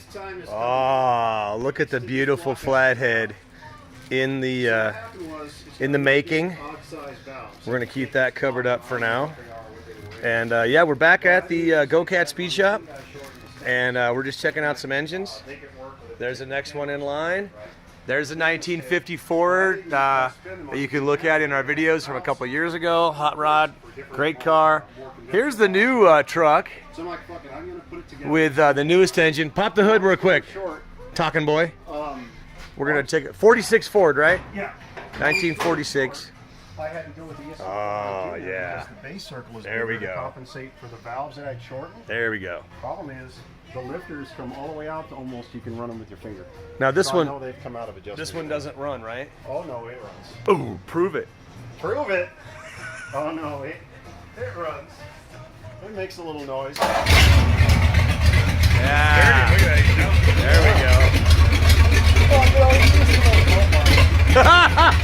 Its time is Oh, look at the beautiful flathead in the making. We're gonna keep that covered up for now. And yeah, we're back at the Go Cat Speed Shop, and we're just checking out some engines. There's the next one in line. There's a 1950 Ford that you can look at in our videos from a couple years ago. Hot rod, great car. Here's the new truck with the newest engine. Pop the hood real quick. Talking boy. We're gonna take it. 46 Ford, right? Yeah. 1946. I had to go with the Oh yeah. The base circle is there we to go. compensate for the valves that I'd shortened. There we go. Problem is, the lifters come all the way out to almost you can run them with your finger. Now this so one. I know they've come out of adjustment. This one doesn't run, right? Oh no, it runs. Ooh, prove it. Prove it. Oh no, it runs. It makes a little noise. Yeah. Look at that. There we go.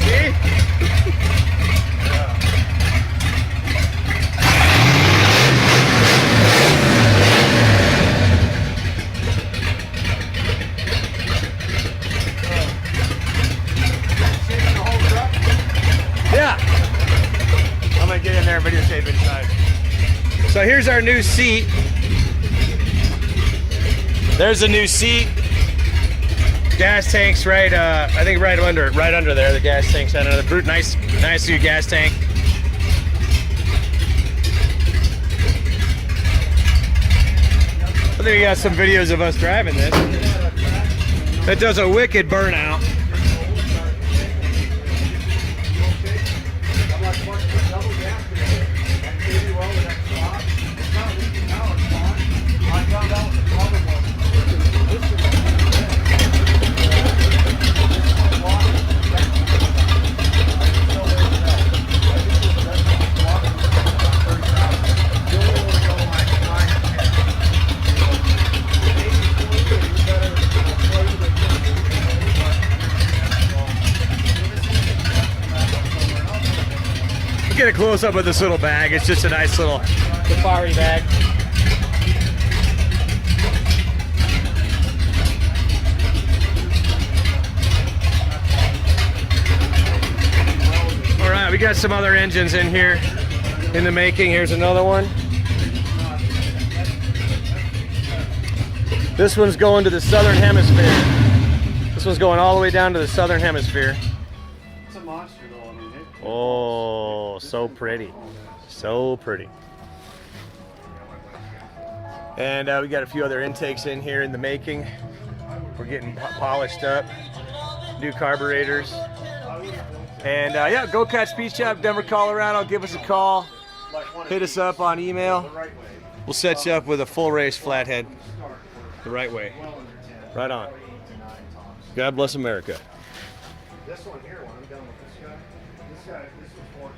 See? Yeah. I'm gonna get in there and videotape inside. So here's our new seat. There's a new seat. Gas tank's right, I think right under there. The gas tank's under the brute. Nice new gas tank. I think we got some videos of us driving this. That does a wicked burnout. Get a close up of this little bag. It's just a nice little safari bag. All right, we got some other engines in here in the making. Here's another one. This one's going to the southern hemisphere. This one's going all the way down to the southern hemisphere. It's a monster though. I mean, Oh, so pretty. So pretty. And we got a few other intakes in here in the making. We're getting polished up. New carburetors. And yeah, Go Cat Speed Shop, Denver, Colorado. Give us a call. Hit us up on email. We'll set you up with a full race flathead the right way. Right on. God bless America. This one here, when I'm done with this guy, this was 4